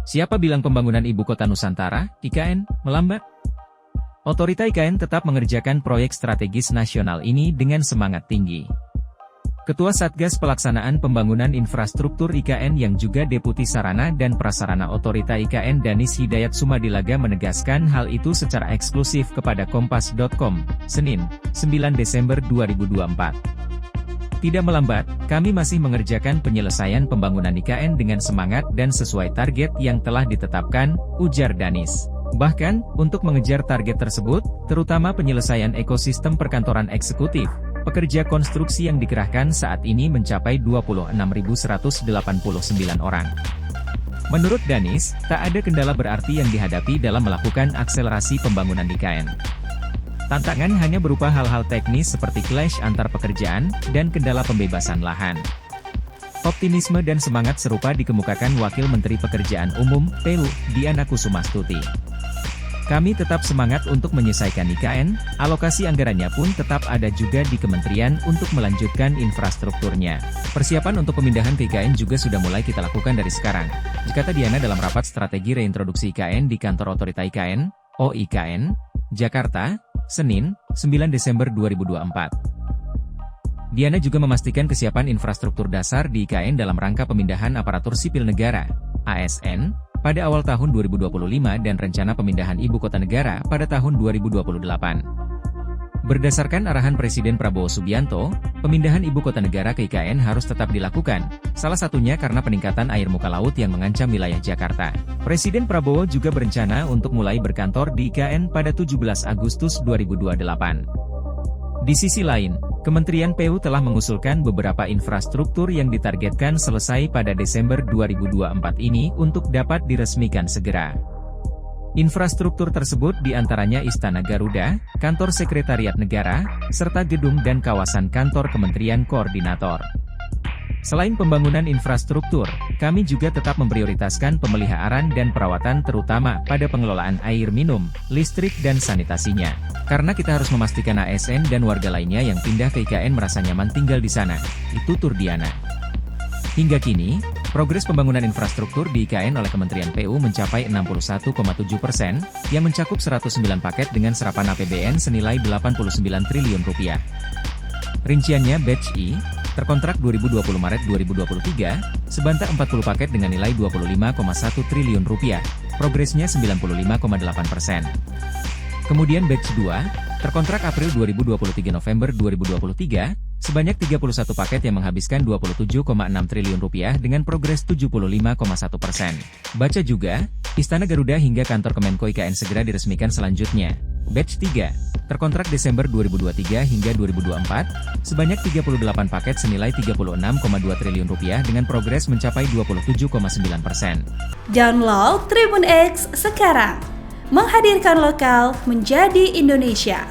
Siapa bilang pembangunan Ibu Kota Nusantara, IKN, melambat? Otorita IKN tetap mengerjakan proyek strategis nasional ini dengan semangat tinggi. Ketua Satgas Pelaksanaan Pembangunan Infrastruktur IKN yang juga Deputi Sarana dan Prasarana Otorita IKN Danis Hidayat Sumadilaga menegaskan hal itu secara eksklusif kepada Kompas.com, Senin, 9 Desember 2024. Tidak melambat, kami masih mengerjakan penyelesaian pembangunan IKN dengan semangat dan sesuai target yang telah ditetapkan, ujar Danis. Bahkan, untuk mengejar target tersebut, terutama penyelesaian ekosistem perkantoran eksekutif, pekerja konstruksi yang dikerahkan saat ini mencapai 26.189 orang. Menurut Danis, tak ada kendala berarti yang dihadapi dalam melakukan akselerasi pembangunan IKN. Tantangan hanya berupa hal-hal teknis seperti clash antar pekerjaan, dan kendala pembebasan lahan. Optimisme dan semangat serupa dikemukakan Wakil Menteri Pekerjaan Umum, PU, Diana Kusumastuti. Kami tetap semangat untuk menyelesaikan IKN, alokasi anggarannya pun tetap ada juga di kementerian untuk melanjutkan infrastrukturnya. Persiapan untuk pemindahan ke IKN juga sudah mulai kita lakukan dari sekarang, kata Diana dalam rapat strategi reintroduksi IKN di kantor Otorita IKN, OIKN, Jakarta, Senin, 9 Desember 2024. Diana juga memastikan kesiapan infrastruktur dasar di IKN dalam rangka pemindahan aparatur sipil negara, ASN, pada awal tahun 2025 dan rencana pemindahan ibu kota negara pada tahun 2028. Berdasarkan arahan Presiden Prabowo Subianto, pemindahan ibu kota negara ke IKN harus tetap dilakukan, salah satunya karena peningkatan air muka laut yang mengancam wilayah Jakarta. Presiden Prabowo juga berencana untuk mulai berkantor di IKN pada 17 Agustus 2028. Di sisi lain, Kementerian PU telah mengusulkan beberapa infrastruktur yang ditargetkan selesai pada Desember 2024 ini untuk dapat diresmikan segera. Infrastruktur tersebut diantaranya Istana Garuda, Kantor Sekretariat Negara, serta gedung dan kawasan kantor Kementerian Koordinator. Selain pembangunan infrastruktur, kami juga tetap memprioritaskan pemeliharaan dan perawatan terutama pada pengelolaan air minum, listrik dan sanitasinya. Karena kita harus memastikan ASN dan warga lainnya yang pindah ke IKN merasa nyaman tinggal di sana, itu tutur Diana. Hingga kini, progres pembangunan infrastruktur di IKN oleh Kementerian PU mencapai 61,7%, yang mencakup 109 paket dengan serapan APBN senilai 89 triliun rupiah. Rinciannya Batch E, terkontrak 2020 Maret 2023, sebanyak 40 paket dengan nilai 25,1 triliun rupiah, progresnya 95,8%. Kemudian Batch 2, terkontrak April 2023 November 2023, sebanyak 31 paket yang menghabiskan 27,6 triliun rupiah dengan progres 75,1%. Baca juga, Istana Garuda hingga kantor Kemenko IKN segera diresmikan selanjutnya. Batch 3, terkontrak Desember 2023 hingga 2024, sebanyak 38 paket senilai 36,2 triliun rupiah dengan progres mencapai 27,9%. Download Tribun X sekarang, menghadirkan lokal menjadi Indonesia.